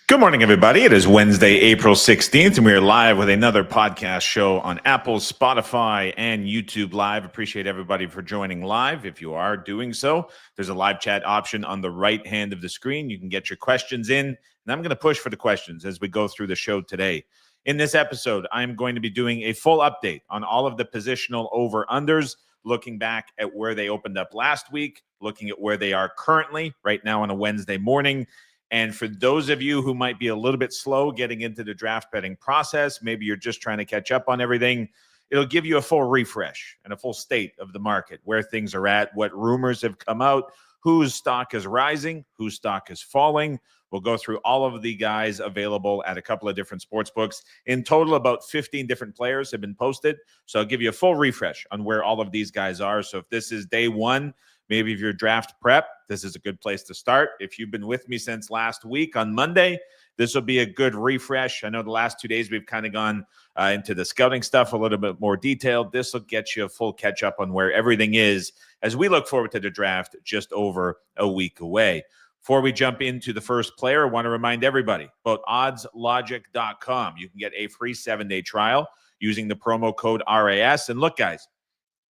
Good morning, everybody. It is Wednesday, April 16th, and we are live with another podcast show on Apple, Spotify, and YouTube Live. Appreciate everybody for joining live. If you are doing so, there's a live chat option on the right hand of the screen. You can get your questions in, and I'm going to push for the questions as we go through the show today. In this episode, I'm going to be doing a full update on all of the positional over-unders, looking back at where they opened up last week, looking at where they are currently right now on a Wednesday morning. And for those of you who might be a little bit slow getting into the draft betting process, maybe you're just trying to catch up on everything, it'll give you a full refresh and a full state of the market, where things are at, what rumors have come out, whose stock is rising, whose stock is falling. We'll go through all of the guys available at a couple of different sports books. In total, about 15 different players have been posted. So I'll give you a full refresh on where all of these guys are. So if this is day one, maybe if you're draft prep, this is a good place to start. If you've been with me since last week on Monday, this will be a good refresh. I know the last 2 days we've kind of gone into the scouting stuff a little bit more detailed. This will get you a full catch up on where everything is as we look forward to the draft just over a week away. Before we jump into the first player, I want to remind everybody about oddslogic.com. You can get a free 7-day trial using the promo code RAS. And look, guys,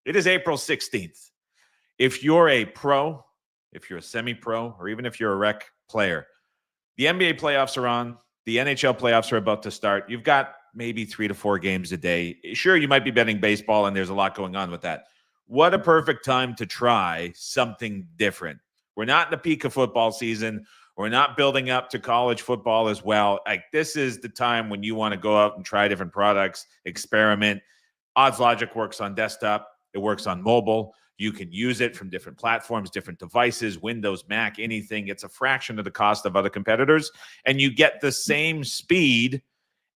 it is April 16th. If you're a pro, if you're a semi-pro, or even if you're a rec player, the NBA playoffs are on. The NHL playoffs are about to start. You've got maybe 3 to 4 games a day. Sure, you might be betting baseball, and there's a lot going on with that. What a perfect time to try something different. We're not in the peak of football season. We're not building up to college football as well. Like, this is the time when you want to go out and try different products, experiment. Odds Logic works on desktop. It works on mobile. You can use it from different platforms, different devices, Windows, Mac, anything. It's a fraction of the cost of other competitors, and you get the same speed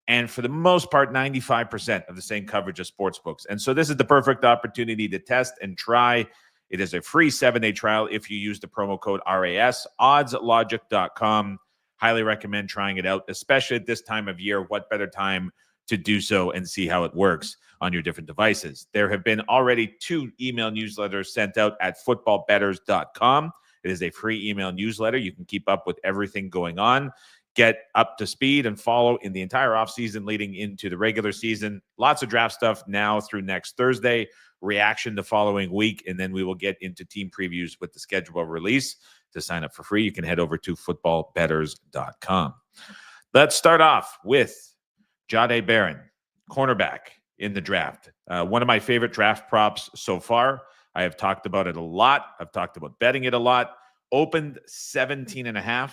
and, for the most part, 95% of the same coverage as sportsbooks. And so this is the perfect opportunity to test and try. It is a free 7-day trial if you use the promo code RAS, oddslogic.com. Highly recommend trying it out, especially at this time of year. What better time to do so and see how it works on your different devices. There have been already 2 email newsletters sent out at footballbetters.com. It is a free email newsletter. You can keep up with everything going on, get up to speed, and follow in the entire offseason leading into the regular season. Lots of draft stuff now through next Thursday, reaction the following week, and then we will get into team previews with the schedule release. To sign up for free, you can head over to footballbetters.com. Let's start off with Jahdae Barron, cornerback in the draft. One of my favorite draft props so far. I have talked about it a lot. I've talked about betting it a lot. Opened 17.5.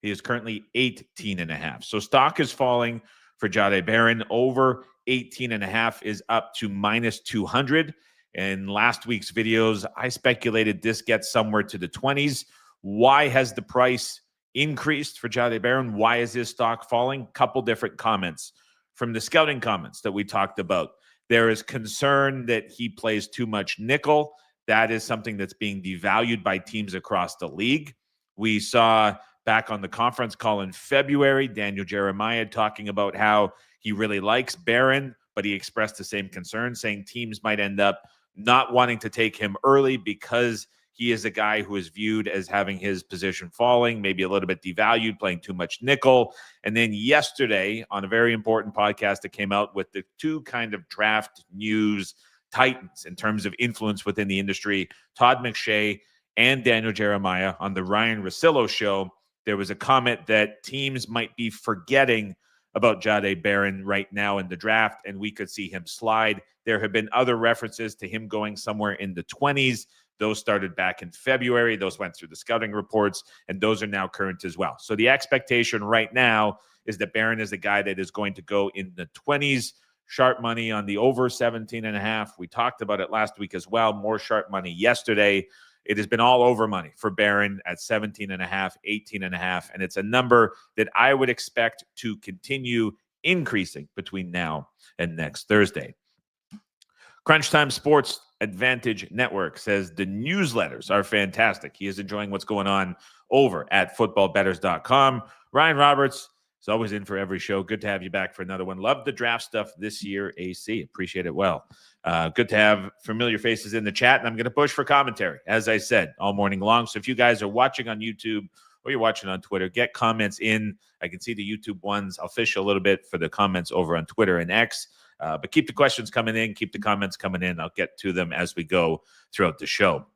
He is currently 18.5. So stock is falling for Jahdae Barron. Over 18.5 is up to minus 200. In last week's videos, I speculated this gets somewhere to the 20s. Why has the price increased for Jahdae Barron? Why is his stock falling? Couple different comments. From the scouting comments that we talked about, there is concern that he plays too much nickel. That is something that's being devalued by teams across the league. We saw back on the conference call in February, Daniel Jeremiah talking about how he really likes Barron, but he expressed the same concern, saying teams might end up not wanting to take him early because he is a guy who is viewed as having his position falling, maybe a little bit devalued, playing too much nickel. And then yesterday, on a very important podcast that came out with the 2 kind of draft news titans in terms of influence within the industry, Todd McShay and Daniel Jeremiah, on the Ryan Russillo show, there was a comment that teams might be forgetting about Jahdae Barron right now in the draft, and we could see him slide. There have been other references to him going somewhere in the 20s. Those started back in February. Those went through the scouting reports, and those are now current as well. So the expectation right now is that Barron is a guy that is going to go in the 20s. Sharp money on the over 17.5. We talked about it last week as well. More sharp money yesterday. It has been all over money for Barron at 17.5, 18.5, and it's a number that I would expect to continue increasing between now and next Thursday. Crunch Time Sports Advantage Network says the newsletters are fantastic. He is enjoying what's going on over at footballbetters.com. Ryan Roberts is always in for every show. Good to have you back for another one. Love the draft stuff this year, AC. Appreciate it well. Good to have familiar faces in the chat, and I'm going to push for commentary, as I said, all morning long. So if you guys are watching on YouTube or you're watching on Twitter, get comments in. I can see the YouTube ones. I'll fish a little bit for the comments over on Twitter and X. But keep the questions coming in. Keep the comments coming in. I'll get to them as we go throughout the show.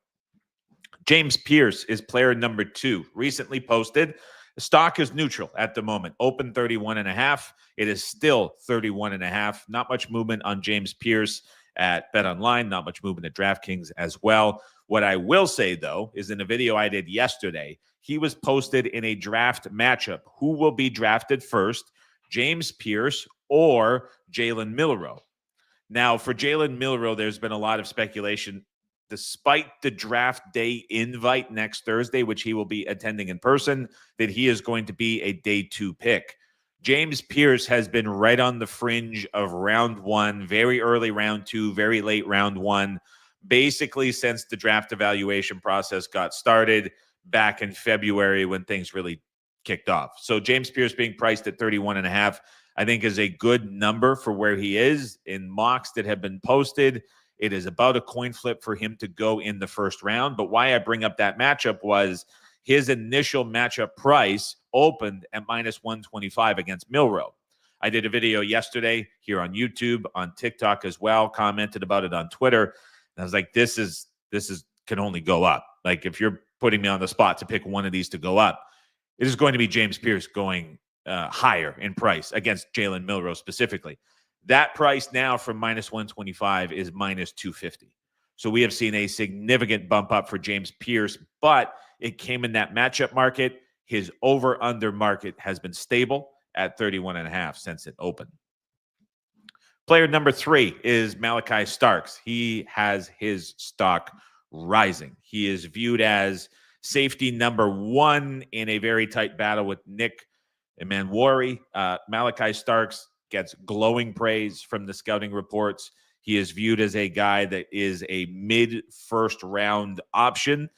James Pierce is player number 2. Recently posted. The stock is neutral at the moment. Open 31.5. It is still 31.5. Not much movement on James Pierce at BetOnline. Not much movement at DraftKings as well. What I will say, though, is in a video I did yesterday, he was posted in a draft matchup. Who will be drafted first, James Pierce or Jalen Milroe? Now, for Jalen Milroe, there's been a lot of speculation, despite the draft day invite next Thursday, which he will be attending in person, that he is going to be a day 2 pick. James Pierce has been right on the fringe of round 1, very early round 2, very late round 1, basically since the draft evaluation process got started back in February when things really kicked off. So James Pierce being priced at 31.5, I think is a good number for where he is. In mocks that have been posted, it is about a coin flip for him to go in the first round. But why I bring up that matchup was his initial matchup price opened at minus 125 against Milroe. I did a video yesterday here on YouTube, on TikTok as well, commented about it on Twitter. And I was like, this is can only go up. Like, if you're putting me on the spot to pick one of these to go up, it is going to be James Pierce going higher in price against Jalen Milroe specifically. That price now from minus 125 is minus 250. So we have seen a significant bump up for James Pierce, but it came in that matchup market. His over-under market has been stable at 31.5 since it opened. Player number 3 is Malachi Starks. He has his stock rising. He is viewed as safety number 1 in a very tight battle with Nick Manwari. Malachi Starks gets glowing praise from the scouting reports. He is viewed as a guy that is a mid-first round option.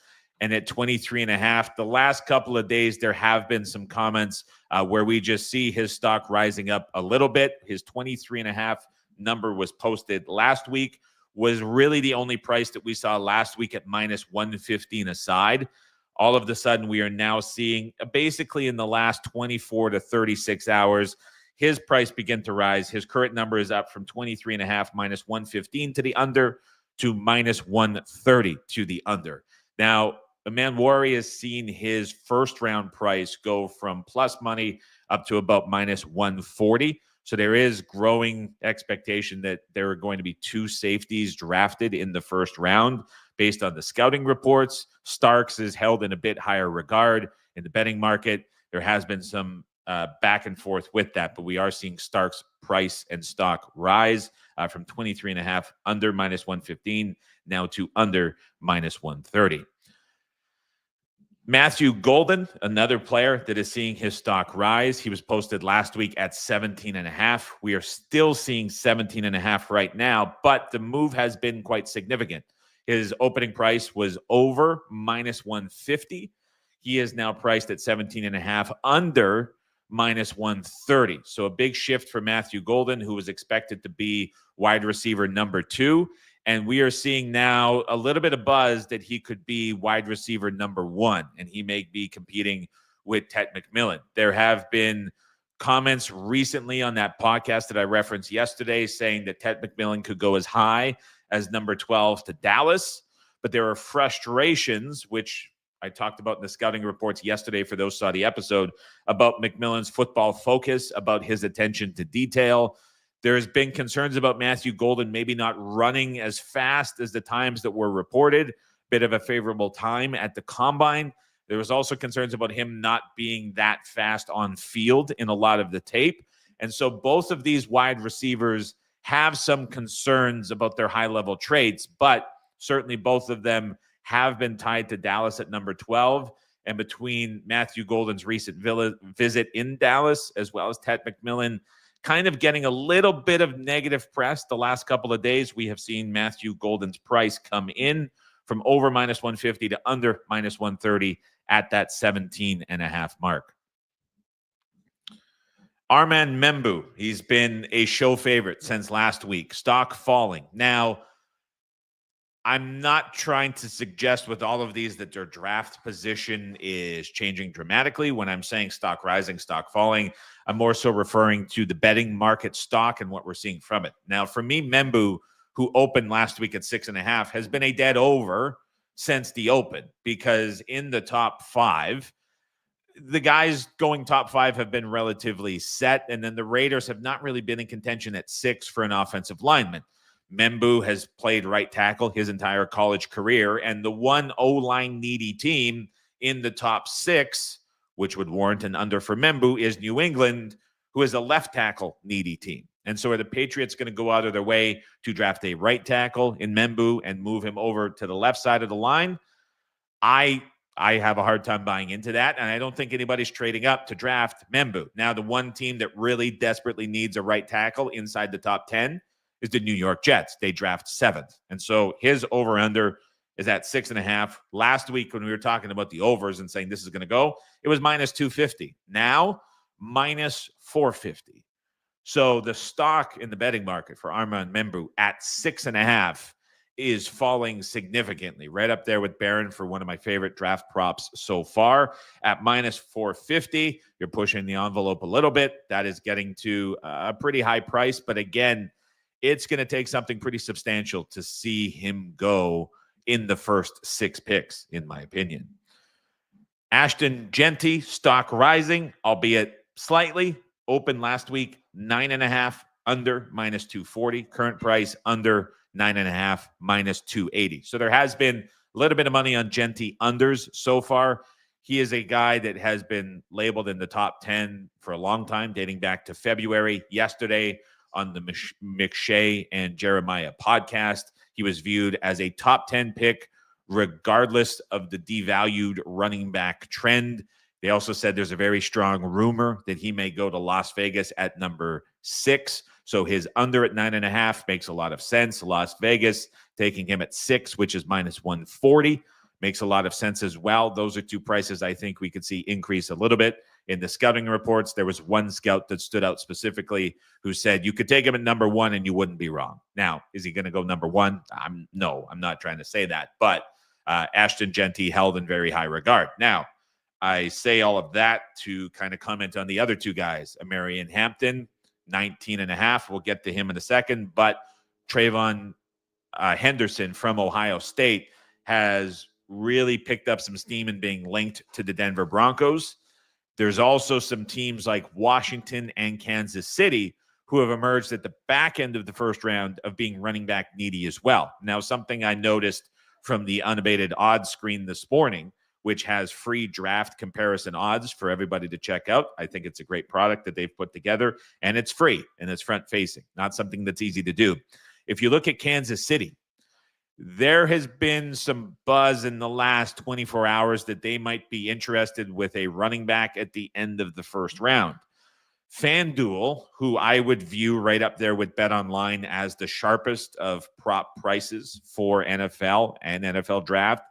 And at 23.5, the last couple of days, there have been some comments where we just see his stock rising up a little bit. His 23.5 number was posted last week, was really the only price that we saw last week at minus 115 aside. All of a sudden, we are now seeing basically in the last 24 to 36 hours, his price begin to rise. His current number is up from 23.5 minus 115 to the under to minus 130 to the under. Now, Manwari has seen his first round price go from plus money up to about minus 140. So there is growing expectation that there are going to be 2 safeties drafted in the first round based on the scouting reports. Starks is held in a bit higher regard in the betting market. There has been some back and forth with that, but we are seeing Starks' price and stock rise from 23.5 under minus 115 now to under minus 130. Matthew Golden, another player that is seeing his stock rise. He was posted last week at 17.5. We are still seeing 17.5 right now, but the move has been quite significant. His opening price was over minus 150. He is now priced at 17.5 under minus 130. So a big shift for Matthew Golden, who was expected to be wide receiver number 2. And we are seeing now a little bit of buzz that he could be wide receiver number 1, and he may be competing with Ted McMillan. There have been comments recently on that podcast that I referenced yesterday saying that Ted McMillan could go as high as number 12 to Dallas, but there are frustrations, which I talked about in the scouting reports yesterday for those who saw the episode, about McMillan's football focus, about his attention to detail. There's been concerns about Matthew Golden maybe not running as fast as the times that were reported. Bit of a favorable time at the combine. There was also concerns about him not being that fast on field in a lot of the tape. And so both of these wide receivers have some concerns about their high-level traits, but certainly both of them have been tied to Dallas at number 12. And between Matthew Golden's recent visit in Dallas, as well as Ted McMillan kind of getting a little bit of negative press the last couple of days, we have seen Matthew Golden's price come in from over minus 150 to under minus 130 at that 17.5 mark. Armand Membu, he's been a show favorite since last week. Stock falling. Now, I'm not trying to suggest with all of these that their draft position is changing dramatically. When I'm saying stock rising, stock falling, I'm more so referring to the betting market stock and what we're seeing from it. Now, for me, Membu, who opened last week at 6.5, has been a dead over since the open, because in the top 5, the guys going top 5 have been relatively set, and then the Raiders have not really been in contention at 6 for an offensive lineman. Membu has played right tackle his entire college career, and the one O-line needy team in the top 6, which would warrant an under for Membu, is New England, who is a left tackle needy team. And so are the Patriots going to go out of their way to draft a right tackle in Membu and move him over to the left side of the line? I have a hard time buying into that, and I don't think anybody's trading up to draft Membu. Now, the one team that really desperately needs a right tackle inside the top 10 is the New York Jets. They draft 7th. And so his over-under is at 6.5. Last week when we were talking about the overs and saying this is going to go, it was minus 250. Now, minus 450. So the stock in the betting market for Armand Membu at 6.5 is falling significantly, right up there with Barron for one of my favorite draft props so far. At minus 450, you're pushing the envelope a little bit. That is getting to a pretty high price. But again, it's going to take something pretty substantial to see him go in the first 6 picks, in my opinion. Ashton Genty, stock rising, albeit slightly. Opened last week, 9.5, under, minus 240. Current price, under 9.5, minus 280. So there has been a little bit of money on Genty unders so far. He is a guy that has been labeled in the top 10 for a long time, dating back to February. Yesterday, on the McShay and Jeremiah podcast, he was viewed as a top 10 pick, regardless of the devalued running back trend. They also said there's a very strong rumor that he may go to Las Vegas at number 6. So his under at 9.5 makes a lot of sense. Las Vegas taking him at 6, which is minus 140, makes a lot of sense as well. Those are 2 prices I think we could see increase a little bit. In the scouting reports, there was one scout that stood out specifically who said you could take him at number 1 and you wouldn't be wrong. Now, is he going to go number 1? No, I'm not trying to say that. But Ashton Genty held in very high regard. Now, I say all of that to kind of comment on the other 2 guys. Amarian Hampton, 19.5. We'll get to him in a second. But Trayvon Henderson from Ohio State has really picked up some steam in being linked to the Denver Broncos. There's also some teams like Washington and Kansas City who have emerged at the back end of the first round of being running back needy as well. Now, something I noticed from the unabated odds screen this morning, which has free draft comparison odds for everybody to check out. I think it's a great product that they've put together, and it's free, and it's front-facing, not something that's easy to do. If you look at Kansas City, there has been some buzz in the last 24 hours that they might be interested with a running back at the end of the first round. FanDuel, who I would view right up there with BetOnline as the sharpest of prop prices for NFL and NFL draft,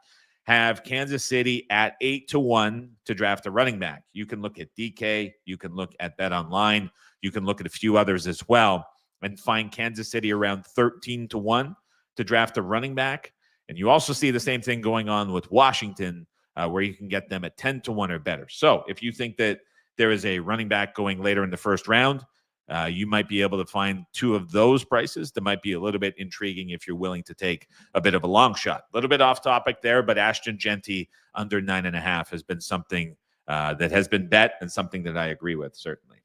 have Kansas City at 8-1 to draft a running back. You can look at DK, you can look at BetOnline, you can look at a few others as well, and find Kansas City around 13-1 to draft a running back. And you also see the same thing going on with Washington, where you can get them at 10-1 or better. So if you think that there is a running back going later in the first round, you might be able to find 2 of those prices that might be a little bit intriguing if you're willing to take a bit of a long shot. A little bit off topic there, but Ashton Genty under 9.5 has been something that has been bet and something that I agree with, certainly.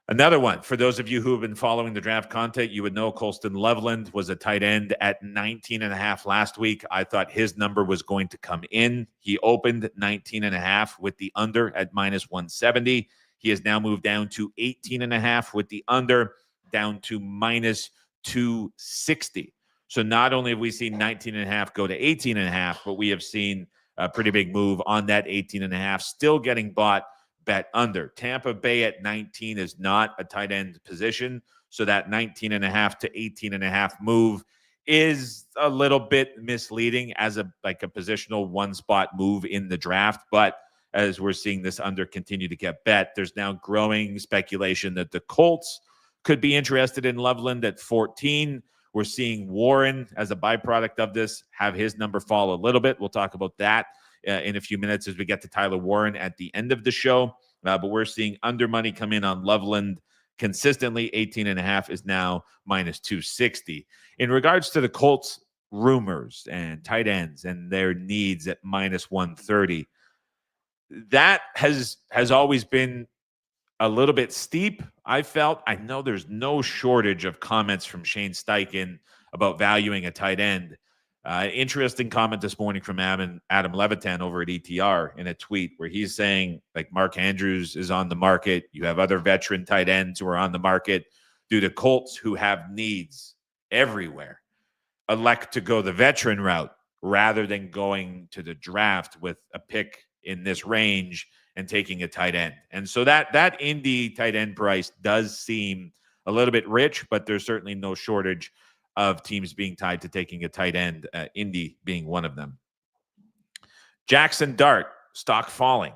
Another one, for those of you who have been following the draft content, you would know Colston Loveland was a tight end at 19.5 last week. I thought his number was going to come in. He opened 19.5 with the under at minus 170. He has now moved down to 18.5 with the under, down to minus 260. So not only have we seen 19.5 go to 18.5, but we have seen a pretty big move on that 18.5, still getting bought. Bet under. Tampa Bay at 19 is not a tight end position. So that 19.5 to 18.5 move is a little bit misleading as a positional one spot move in the draft. But as we're seeing this under continue to get bet, there's now growing speculation that the Colts could be interested in Loveland at 14. We're seeing Warren, as a byproduct of this, have his number fall a little bit. We'll talk about that in a few minutes as we get to Tyler Warren at the end of the show. But we're seeing under money come in on Loveland consistently. 18.5 is now minus 260. In regards to the Colts rumors and tight ends and their needs at minus 130, that has always been a little bit steep, I felt. I know there's no shortage of comments from Shane Steichen about valuing a tight end. Interesting comment this morning from Adam Levitan over at ETR in a tweet where he's saying, like, Mark Andrews is on the market. You have other veteran tight ends who are on the market. Do the Colts, who have needs everywhere, elect to go the veteran route rather than going to the draft with a pick in this range and taking a tight end? And so that Indy tight end price does seem a little bit rich, but there's certainly no shortage of teams being tied to taking a tight end, Indy being one of them. Jackson Dart, stock falling.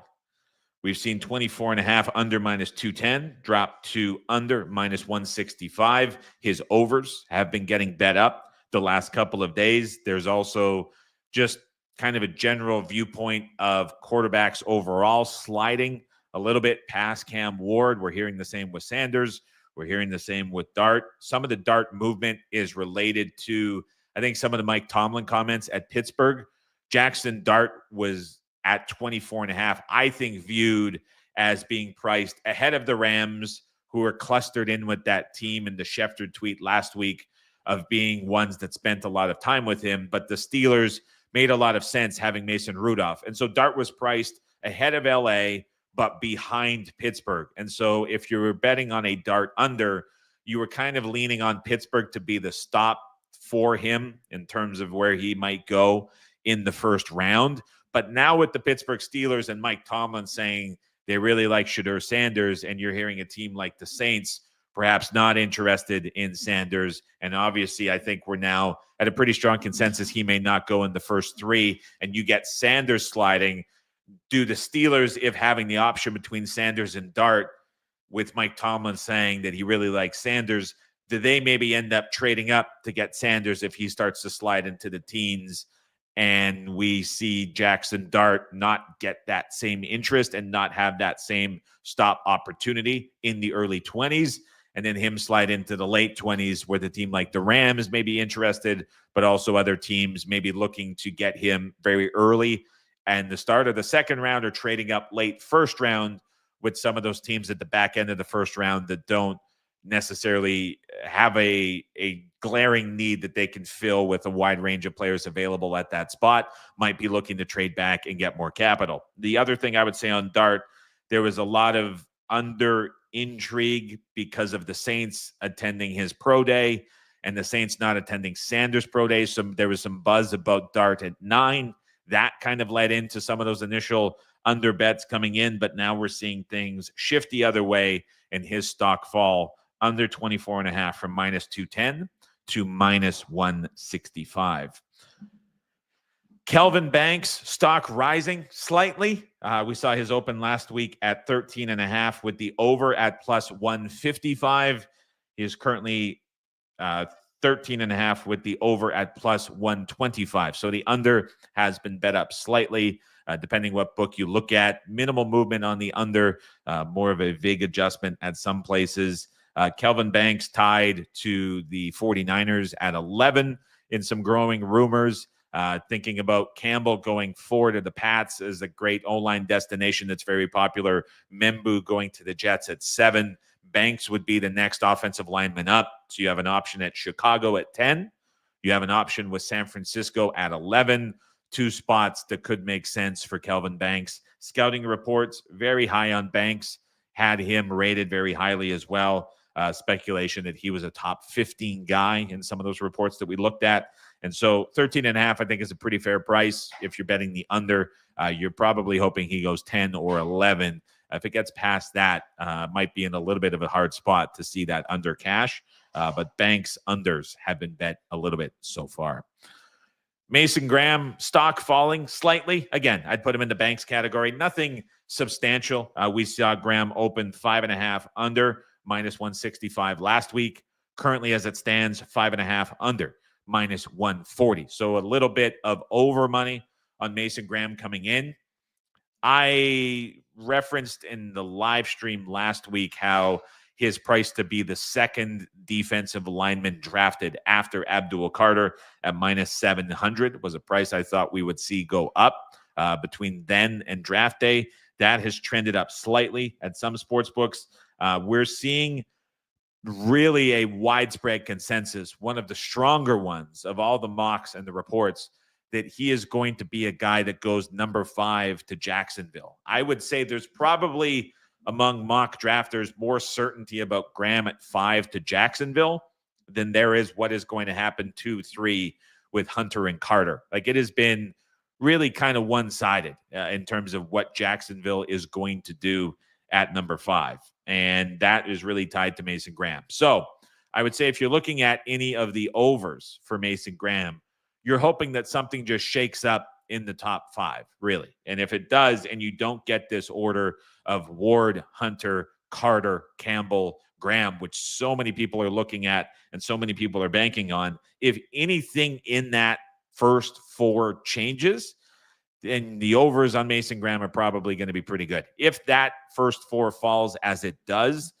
We've seen 24.5 under minus 210, drop to under minus 165. His overs have been getting bet up the last couple of days. There's also just kind of a general viewpoint of quarterbacks overall sliding a little bit past Cam Ward. We're hearing the same with Sanders. We're hearing the same with Dart. Some of the Dart movement is related to, I think, some of the Mike Tomlin comments at Pittsburgh. Jackson Dart was at 24.5, I think, viewed as being priced ahead of the Rams, who are clustered in with that team in the Schefter tweet last week of being ones that spent a lot of time with him. But the Steelers made a lot of sense having Mason Rudolph. And so Dart was priced ahead of LA, but behind Pittsburgh. And so if you were betting on a Dart under, you were kind of leaning on Pittsburgh to be the stop for him in terms of where he might go in the first round. But now with the Pittsburgh Steelers and Mike Tomlin saying they really like Shedeur Sanders, and you're hearing a team like the Saints perhaps not interested in Sanders. And obviously, I think we're now at a pretty strong consensus he may not go in the first three, and you get Sanders sliding. Do the Steelers, if having the option between Sanders and Dart, with Mike Tomlin saying that he really likes Sanders, do they maybe end up trading up to get Sanders if he starts to slide into the teens, and we see Jackson Dart not get that same interest and not have that same stop opportunity in the early 20s, and then him slide into the late 20s where the team like the Rams may be interested, but also other teams may be looking to get him very early and the start of the second round, or trading up late first round with some of those teams at the back end of the first round that don't necessarily have a glaring need that they can fill with a wide range of players available at that spot, might be looking to trade back and get more capital. The other thing I would say on Dart, there was a lot of under intrigue because of the Saints attending his pro day and the Saints not attending Sanders' pro day. So there was some buzz about Dart at 9. That kind of led into some of those initial under bets coming in, but now we're seeing things shift the other way and his stock fall under 24.5 from minus 210 to minus 165. Kelvin Banks stock rising slightly. We saw his open last week at 13.5 with the over at plus 155. He is currently 13.5 with the over at plus 125. So the under has been bet up slightly, depending what book you look at. Minimal movement on the under, more of a vague adjustment at some places. Kelvin Banks tied to the 49ers at 11 in some growing rumors. Thinking about Campbell going forward to the Pats as a great O-line destination that's very popular. Membu going to the Jets at 7. Banks would be the next offensive lineman up. So you have an option at Chicago at 10. You have an option with San Francisco at 11. 2 spots that could make sense for Kelvin Banks. Scouting reports very high on Banks, had him rated very highly as well. Speculation that he was a top 15 guy in some of those reports that we looked at. And so 13.5, I think, is a pretty fair price. If you're betting the under, you're probably hoping he goes 10 or 11. If it gets past that, might be in a little bit of a hard spot to see that under cash. But Banks unders have been bet a little bit so far. Mason Graham stock falling slightly. Again, I'd put him in the Banks category. Nothing substantial. We saw Graham open 5.5 under minus 165 last week. Currently, as it stands, 5.5 under, minus 140. So a little bit of over money on Mason Graham coming in. I referenced in the live stream last week how his price to be the second defensive lineman drafted after Abdul Carter at minus 700 was a price I thought we would see go up between then and draft day. That has trended up slightly at some sports books. We're seeing really a widespread consensus, one of the stronger ones of all the mocks and the reports, that he is going to be a guy that goes number 5 to Jacksonville. I would say there's probably among mock drafters more certainty about Graham at 5 to Jacksonville than there is what is going to happen 2-3 with Hunter and Carter. Like, it has been really kind of one-sided in terms of what Jacksonville is going to do at number 5. And that is really tied to Mason Graham. So I would say if you're looking at any of the overs for Mason Graham, you're hoping that something just shakes up in the top 5, really. And if it does, and you don't get this order of Ward, Hunter, Carter, Campbell, Graham, which so many people are looking at and so many people are banking on, if anything in that first 4 changes, then the overs on Mason Graham are probably going to be pretty good. If that first 4 falls as it does,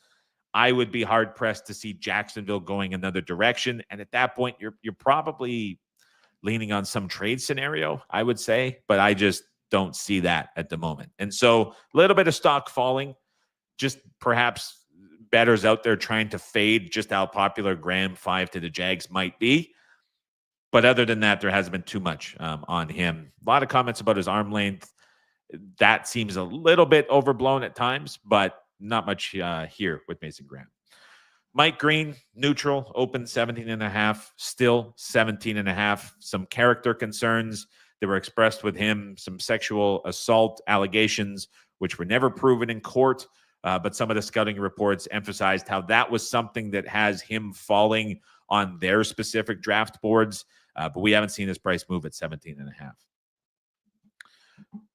I would be hard-pressed to see Jacksonville going another direction. And at that point, you're probably leaning on some trade scenario, I would say, but I just don't see that at the moment. And so a little bit of stock falling, just perhaps bettors out there trying to fade just how popular Graham 5 to the Jags might be. But other than that, there hasn't been too much on him. A lot of comments about his arm length. That seems a little bit overblown at times, but not much here with Mason Graham. Mike Green, neutral, open 17.5, still 17.5. Some character concerns that were expressed with him, some sexual assault allegations, which were never proven in court. But some of the scouting reports emphasized how that was something that has him falling on their specific draft boards. But we haven't seen his price move at 17.5.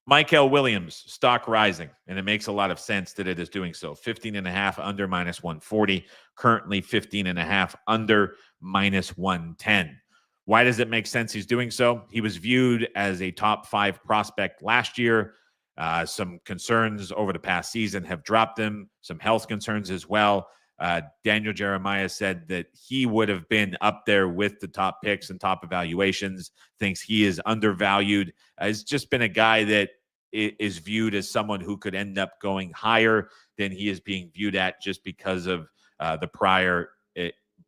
Michael Williams, stock rising, and it makes a lot of sense that it is doing so. 15.5 under, minus 140. Currently 15.5 under, minus 110. Why does it make sense he's doing so? He was viewed as a top 5 prospect last year. Some concerns over the past season have dropped him. Some health concerns as well. Daniel Jeremiah said that he would have been up there with the top picks and top evaluations, thinks he is undervalued. He's just been a guy that is viewed as someone who could end up going higher than he is being viewed at just because of the prior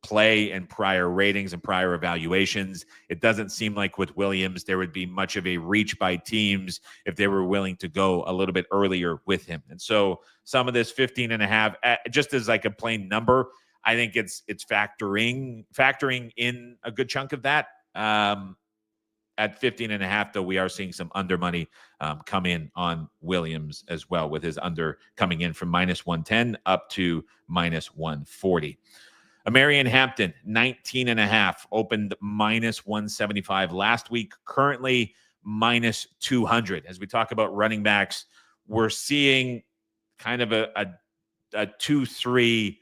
play and prior ratings and prior evaluations. It doesn't seem like with Williams there would be much of a reach by teams if they were willing to go a little bit earlier with him. And so some of this 15.5, just as like a plain number, I think it's factoring in a good chunk of that. At 15.5, though, we are seeing some under money come in on Williams as well, with his under coming in from minus 110 up to minus 140. Marion Hampton, 19.5, opened minus 175 last week, currently minus 200. As we talk about running backs, we're seeing kind of a 2-3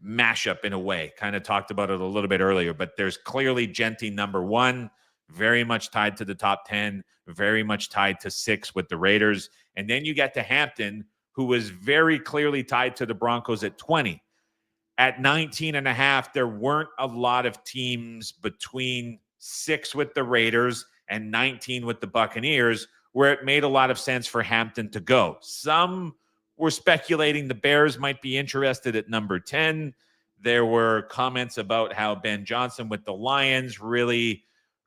mashup in a way. Kind of talked about it a little bit earlier, but there's clearly Genty number 1, very much tied to the top 10, very much tied to 6 with the Raiders. And then you get to Hampton, who was very clearly tied to the Broncos at 20. At 19.5, there weren't a lot of teams between 6 with the Raiders and 19 with the Buccaneers where it made a lot of sense for Hampton to go. Some were speculating the Bears might be interested at number 10. There were comments about how Ben Johnson with the Lions really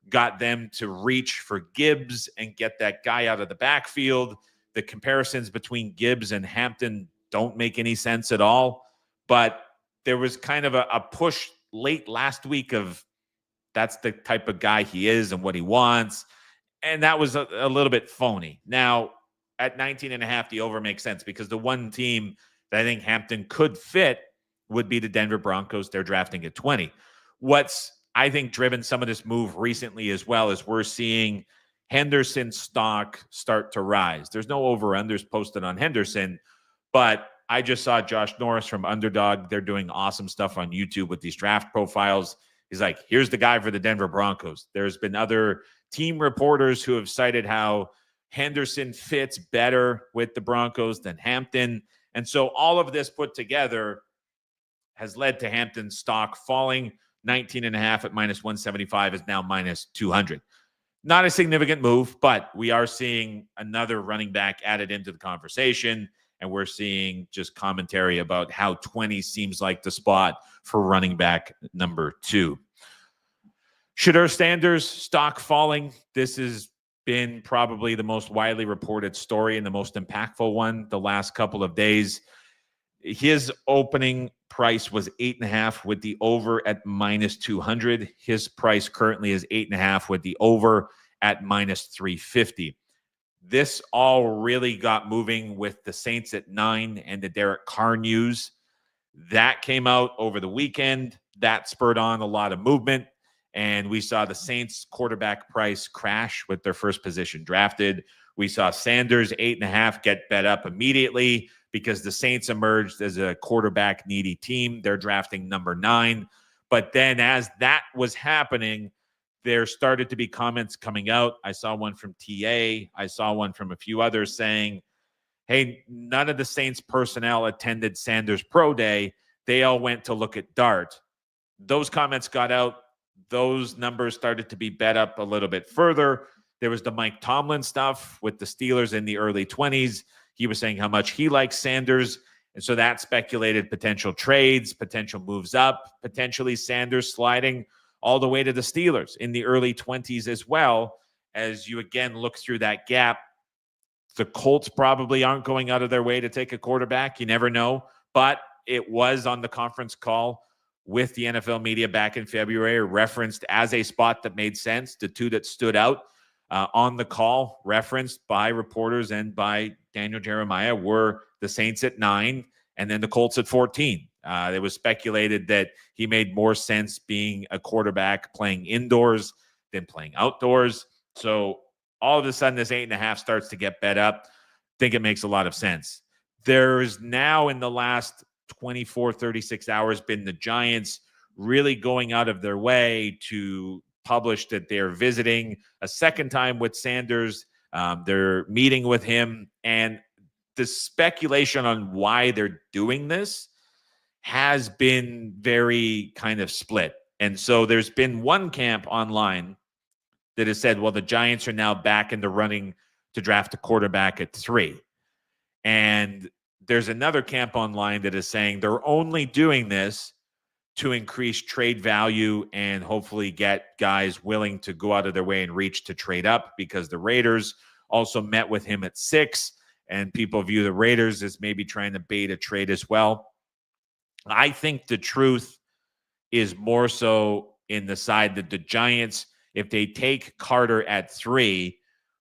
got them to reach for Gibbs and get that guy out of the backfield. The comparisons between Gibbs and Hampton don't make any sense at all. But there was kind of a push late last week of that's the type of guy he is and what he wants. And that was a little bit phony. Now, at 19.5, the over makes sense because the one team that I think Hampton could fit would be the Denver Broncos. They're drafting at 20. What's, I think, driven some of this move recently as well is we're seeing Henderson stock start to rise. There's no over-unders posted on Henderson, but I just saw Josh Norris from Underdog. They're doing awesome stuff on YouTube with these draft profiles. He's like, here's the guy for the Denver Broncos. There's been other team reporters who have cited how Henderson fits better with the Broncos than Hampton. And so all of this put together has led to Hampton's stock falling 19.5 at minus 175 is now minus 200. Not a significant move, but we are seeing another running back added into the conversation. And we're seeing just commentary about how 20 seems like the spot for running back number 2. Shedeur Sanders stock falling. This has been probably the most widely reported story and the most impactful one the last couple of days. His opening price was 8.5 with the over at minus 200. His price currently is 8.5 with the over at minus 350. This all really got moving with the Saints at 9 and the Derek Carr news. That came out over the weekend. That spurred on a lot of movement. And we saw the Saints quarterback price crash with their first position drafted. We saw Sanders 8.5 get bet up immediately because the Saints emerged as a quarterback needy team. They're drafting number 9. But then as that was happening, there started to be comments coming out. I saw one from TA. I saw one from a few others saying, hey, none of the Saints personnel attended Sanders Pro Day. They all went to look at Dart. Those comments got out. Those numbers started to be bet up a little bit further. There was the Mike Tomlin stuff with the Steelers in the early 20s. He was saying how much he likes Sanders. And so that speculated potential trades, potential moves up, potentially Sanders sliding all the way to the Steelers in the early 20s as well. As you again look through that gap, the Colts probably aren't going out of their way to take a quarterback. You never know. But it was on the conference call with the NFL media back in February, referenced as a spot that made sense. The two that stood out on the call, referenced by reporters and by Daniel Jeremiah, were the Saints at 9 and then the Colts at 14. It was speculated that he made more sense being a quarterback playing indoors than playing outdoors. So all of a sudden, this 8.5 starts to get bet up. I think it makes a lot of sense. There's now in the last 24, 36 hours been the Giants really going out of their way to publish that they're visiting a second time with Sanders. They're meeting with him. And the speculation on why they're doing this has been very kind of split. And so there's been one camp online that has said, well, the Giants are now back in the running to draft a quarterback at 3. And there's another camp online that is saying they're only doing this to increase trade value and hopefully get guys willing to go out of their way and reach to trade up, because the Raiders also met with him at 6, and people view the Raiders as maybe trying to bait a trade as well. I think the truth is more so in the side that the Giants, if they take Carter at 3,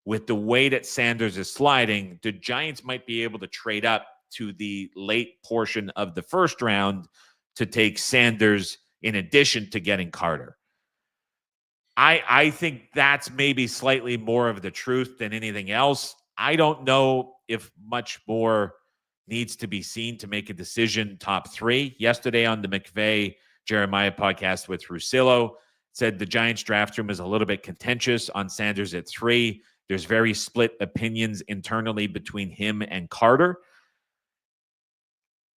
with the way that Sanders is sliding, the Giants might be able to trade up to the late portion of the first round to take Sanders in addition to getting Carter. I think that's maybe slightly more of the truth than anything else. I don't know if much more needs to be seen to make a decision top 3. Yesterday on the McVay Jeremiah podcast with Russillo, said the Giants draft room is a little bit contentious on Sanders at 3. There's very split opinions internally between him and Carter.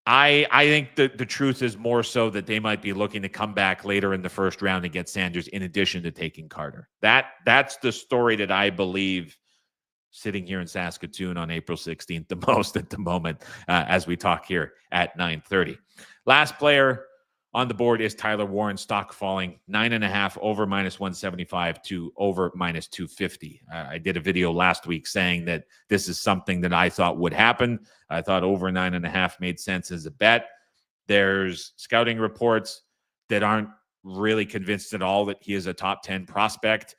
I think that the truth is more so that they might be looking to come back later in the first round and get Sanders in addition to taking Carter. That's the story that I believe, sitting here in Saskatoon on April 16th, the most at the moment as we talk here at 9:30. Last player on the board is Tyler Warren, stock falling 9.5 over minus 175 to over minus 250. I did a video last week saying that this is something that I thought would happen. I thought over 9.5 made sense as a bet. There's scouting reports that aren't really convinced at all that he is a top 10 prospect.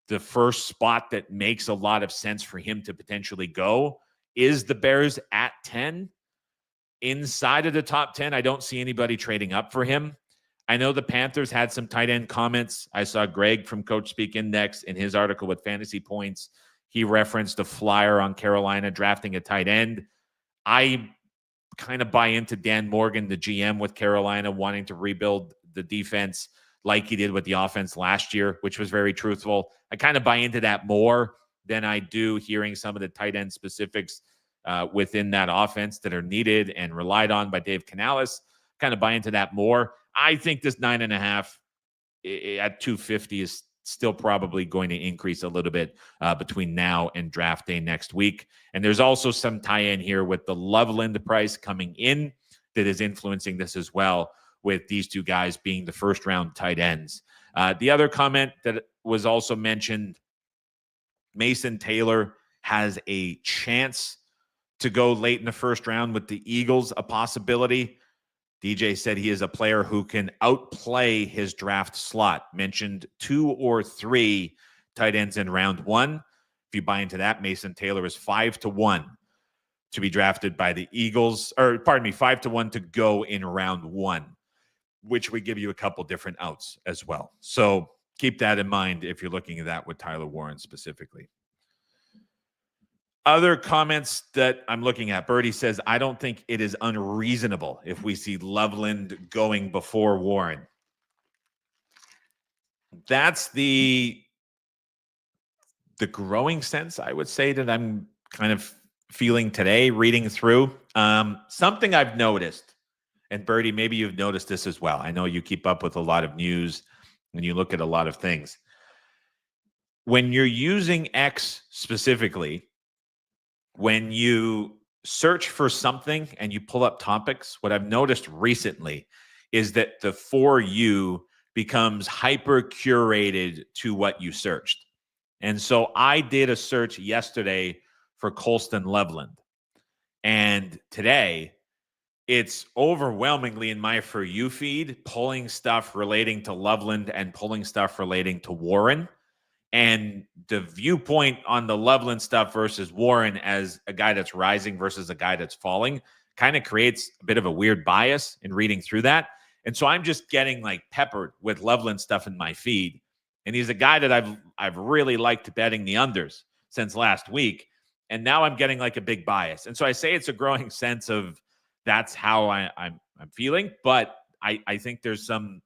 The first spot that makes a lot of sense for him to potentially go is the Bears at 10. Inside of the top 10, I don't see anybody trading up for him. I know the Panthers had some tight end comments. I saw Greg from Coach Speak Index in his article with Fantasy Points. He referenced a flyer on Carolina drafting a tight end. I kind of buy into Dan Morgan, the GM with Carolina, wanting to rebuild the defense like he did with the offense last year, which was very truthful. I kind of buy into that more than I do hearing some of the tight end specifics within that offense that are needed and relied on by Dave Canales. Kind of buy into that more. I think this 9.5 at 250 is still probably going to increase a little bit between now and draft day next week. And there's also some tie-in here with the Loveland price coming in that is influencing this as well, with these two guys being the first-round tight ends. The other comment that was also mentioned, Mason Taylor has a chance to go late in the first round with the Eagles, a possibility. DJ said he is a player who can outplay his draft slot. Mentioned 2 or 3 tight ends in round 1. If you buy into that, Mason Taylor is 5-1 to be drafted by the Eagles, or pardon me, 5-1 to go in round 1, which would give you a couple different outs as well. So keep that in mind if you're looking at that with Tyler Warren specifically. Other comments that I'm looking at, Birdie says, I don't think it is unreasonable if we see Loveland going before Warren. That's the growing sense, I would say, that I'm kind of feeling today, reading through. Something I've noticed, and Birdie, maybe you've noticed this as well. I know you keep up with a lot of news and you look at a lot of things. When you're using X specifically, when you search for something and you pull up topics, what I've noticed recently is that the For You becomes hyper curated to what you searched. And so I did a search yesterday for Colston Loveland. And today it's overwhelmingly in my For You feed, pulling stuff relating to Loveland and pulling stuff relating to Warren. And the viewpoint on the Loveland stuff versus Warren as a guy that's rising versus a guy that's falling kind of creates a bit of a weird bias in reading through that. And so I'm just getting like peppered with Loveland stuff in my feed. And he's a guy that I've really liked betting the unders since last week. And now I'm getting like a big bias. And so I say it's a growing sense of that's how I'm feeling. But I think there's some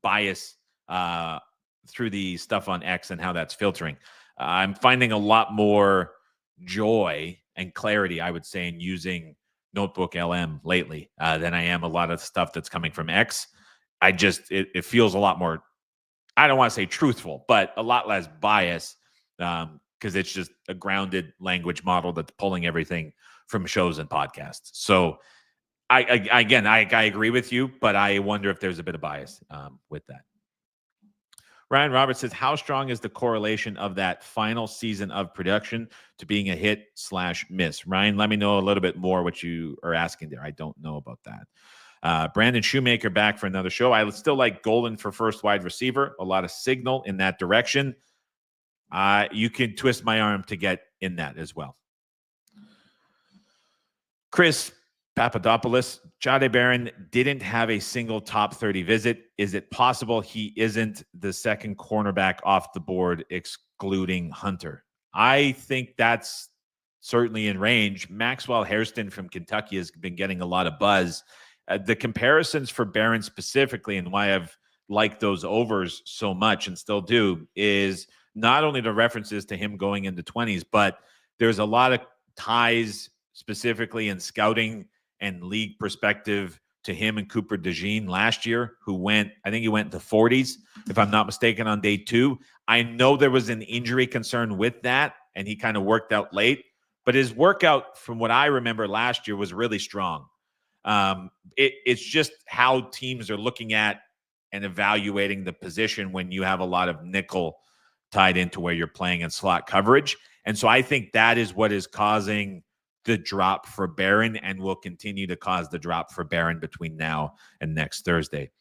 bias through the stuff on X and how that's filtering. I'm finding a lot more joy and clarity, I would say, in using Notebook LM lately than I am a lot of stuff that's coming from X. It feels a lot more, I don't want to say truthful, but a lot less bias because it's just a grounded language model that's pulling everything from shows and podcasts. So I agree with you, but I wonder if there's a bit of bias with that. Ryan Roberts says, how strong is the correlation of that final season of production to being a hit/miss? Ryan, let me know a little bit more what you are asking there. I don't know about that. Brandon Shoemaker back for another show. I still like Golden for first wide receiver. A lot of signal in that direction. You can twist my arm to get in that as well. Chris Papadopoulos, Jahdae Barron didn't have a single top 30 visit. Is it possible he isn't the second cornerback off the board, excluding Hunter? I think that's certainly in range. Maxwell Hairston from Kentucky has been getting a lot of buzz. The comparisons for Barron specifically, and why I've liked those overs so much and still do, is not only the references to him going into 20s, but there's a lot of ties specifically in scouting and league perspective to him and Cooper DeJean last year, who went, I think he went to 40s, if I'm not mistaken, on day 2. I know there was an injury concern with that, and he kind of worked out late. But his workout, from what I remember last year, was really strong. It's just how teams are looking at and evaluating the position when you have a lot of nickel tied into where you're playing in slot coverage. And so I think that is what is causing the drop for Barron and will continue to cause the drop for Barron between now and next Thursday.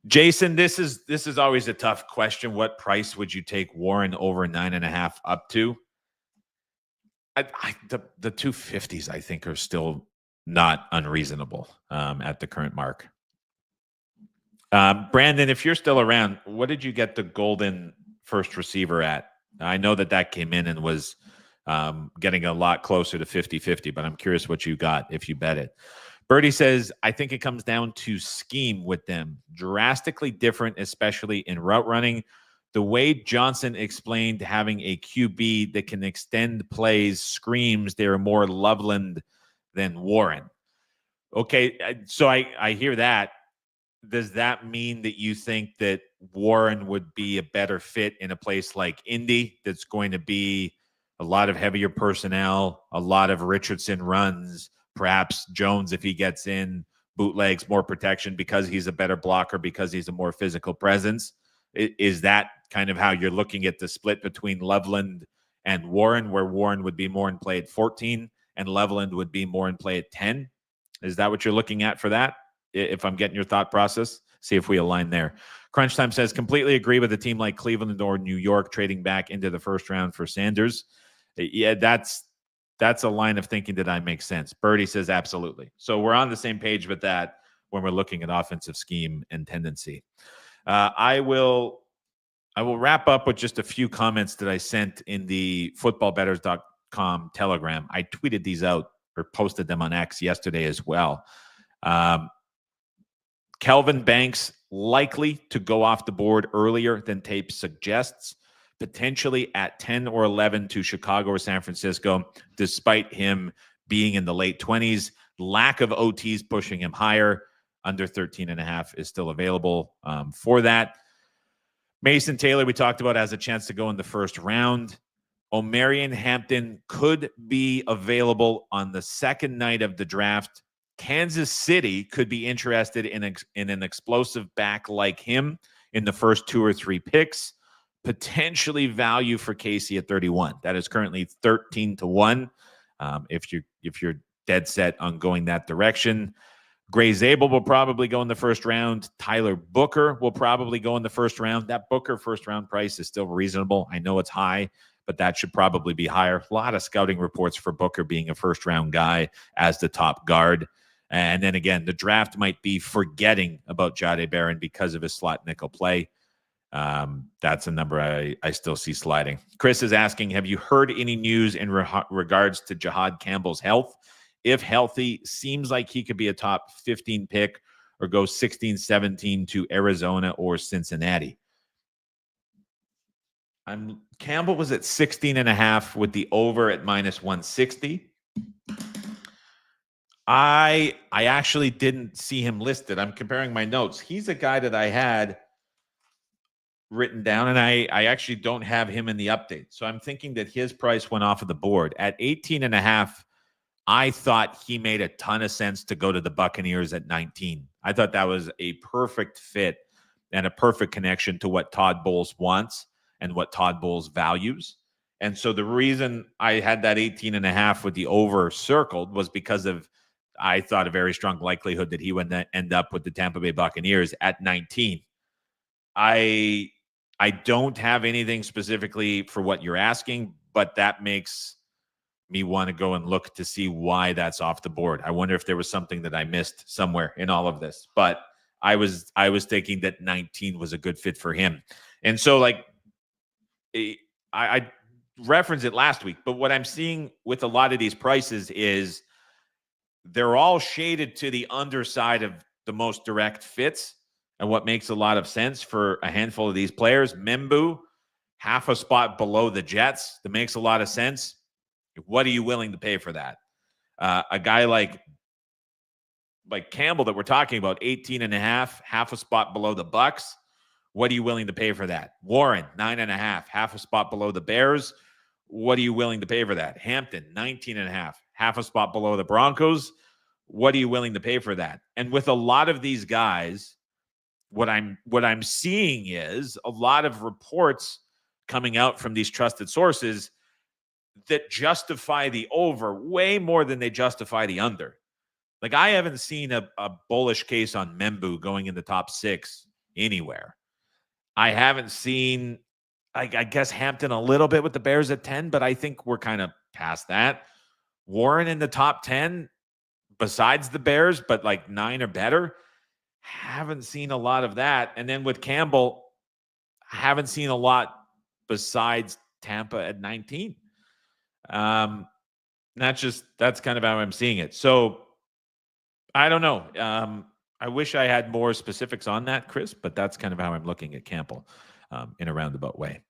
Jason, this is always a tough question. What price would you take Warren over 9.5 up to? The 250s, I think, are still not unreasonable at the current mark. Brandon, if you're still around, what did you get the Golden first receiver at? I know that came in and was getting a lot closer to 50-50, but I'm curious what you got if you bet it. Birdie says, I think it comes down to scheme with them. Drastically different, especially in route running. The way Johnson explained having a QB that can extend plays screams they're more Loveland than Warren. Okay, so I hear that. Does that mean that you think that Warren would be a better fit in a place like Indy that's going to be a lot of heavier personnel, a lot of Richardson runs, perhaps Jones if he gets in, bootlegs, more protection because he's a better blocker, because he's a more physical presence? Is that kind of how you're looking at the split between Loveland and Warren, where Warren would be more in play at 14 and Loveland would be more in play at 10? Is that what you're looking at for that? If I'm getting your thought process, see if we align there. Crunch Time says, completely agree with a team like Cleveland or New York trading back into the first round for Sanders. Yeah, that's a line of thinking that I make sense. Birdie says, absolutely. So we're on the same page with that when we're looking at offensive scheme and tendency. I will wrap up with just a few comments that I sent in the footballbetters.com Telegram. I tweeted these out or posted them on X yesterday as well. Kelvin Banks likely to go off the board earlier than tape suggests, potentially at 10 or 11 to Chicago or San Francisco, despite him being in the late 20s. Lack of OTs pushing him higher. Under 13.5 is still available for that. Mason Taylor, we talked about, has a chance to go in the first round. Omarion Hampton could be available on the second night of the draft. Kansas City could be interested in an explosive back like him in the first 2 or 3 picks. Potentially value for Casey at 31. That is currently 13-1. If you're dead set on going that direction. Gray Zabel will probably go in the first round. Tyler Booker will probably go in the first round. That Booker first round price is still reasonable. I know it's high, but that should probably be higher. A lot of scouting reports for Booker being a first round guy as the top guard. And then again, the draft might be forgetting about Jahdae Barron because of his slot nickel play. That's a number I still see sliding. Chris is asking, have you heard any news in regards to Jahad Campbell's health? If healthy, seems like he could be a top 15 pick or go 16-17 to Arizona or Cincinnati. Campbell was at 16.5 with the over at -160. I actually didn't see him listed. I'm comparing my notes. He's a guy that I had written down, and I actually don't have him in the update. So I'm thinking that his price went off of the board. At 18.5, I thought he made a ton of sense to go to the Buccaneers at 19. I thought that was a perfect fit and a perfect connection to what Todd Bowles wants and what Todd Bowles values. And so the reason I had that 18.5 with the over circled was because of, I thought, a very strong likelihood that he would end up with the Tampa Bay Buccaneers at 19. I don't have anything specifically for what you're asking, but that makes me want to go and look to see why that's off the board. I wonder if there was something that I missed somewhere in all of this, but I was thinking that 19 was a good fit for him. And so, like, I referenced it last week, but what I'm seeing with a lot of these prices is they're all shaded to the underside of the most direct fits. And what makes a lot of sense for a handful of these players, Membu, half a spot below the Jets, that makes a lot of sense. What are you willing to pay for that? A guy like Campbell that we're talking about, 18.5, half a spot below the Bucks. What are you willing to pay for that? Warren, 9.5, half a spot below the Bears. What are you willing to pay for that? Hampton, 19.5, half a spot below the Broncos. What are you willing to pay for that? And with a lot of these guys, what I'm seeing is a lot of reports coming out from these trusted sources that justify the over way more than they justify the under. Like, I haven't seen a bullish case on Membu going in the top 6 anywhere. I haven't seen, I guess, Hampton a little bit with the Bears at 10, but I think we're kind of past that. Warren in the top 10, besides the Bears, but like 9 or better. Haven't seen a lot of that. And then with Campbell, haven't seen a lot besides Tampa at 19. That's kind of how I'm seeing it. So I don't know. I wish I had more specifics on that, Chris, but that's kind of how I'm looking at Campbell in a roundabout way.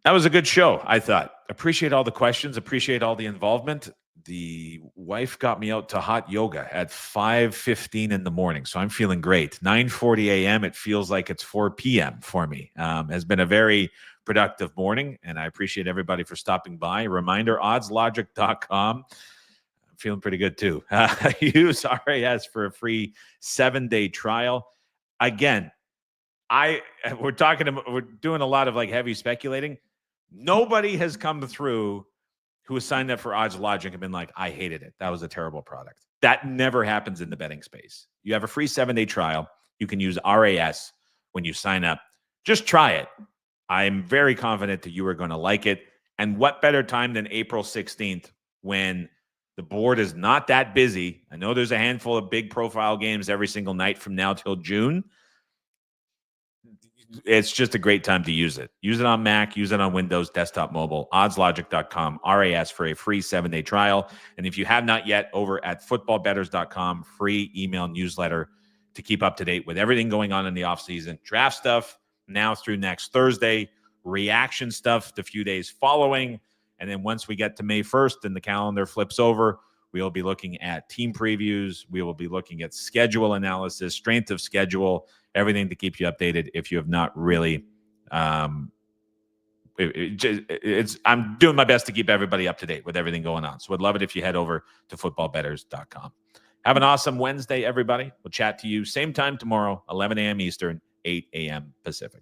That was a good show, I thought. Appreciate all the questions. Appreciate all the involvement. The wife got me out to hot yoga at 5:15 in the morning, so I'm feeling great. 9:40 a.m. It feels like it's 4 p.m. for me. Has been a very productive morning, and I appreciate everybody for stopping by. Reminder: oddslogic.com. I'm feeling pretty good too. Use RAS for a free 7-day trial. Again, we're doing a lot of like heavy speculating. Nobody has come through who has signed up for Odds Logic and been like, I hated it. That was a terrible product. That never happens in the betting space. You have a free 7-day trial. You can use RAS when you sign up. Just try it. I'm very confident that you are going to like it. And what better time than April 16th when the board is not that busy? I know there's a handful of big profile games every single night from now till June. It's just a great time to use it. Use it on Mac, use it on Windows, desktop, mobile, oddslogic.com, RAS for a free 7-day trial. And if you have not yet, over at footballbetters.com, free email newsletter to keep up to date with everything going on in the offseason. Draft stuff now through next Thursday, reaction stuff the few days following. And then once we get to May 1st and the calendar flips over, we will be looking at team previews. We will be looking at schedule analysis, strength of schedule, everything to keep you updated if you have not really. I'm doing my best to keep everybody up to date with everything going on. So I'd love it if you head over to footballbetters.com. Have an awesome Wednesday, everybody. We'll chat to you same time tomorrow, 11 a.m. Eastern, 8 a.m. Pacific.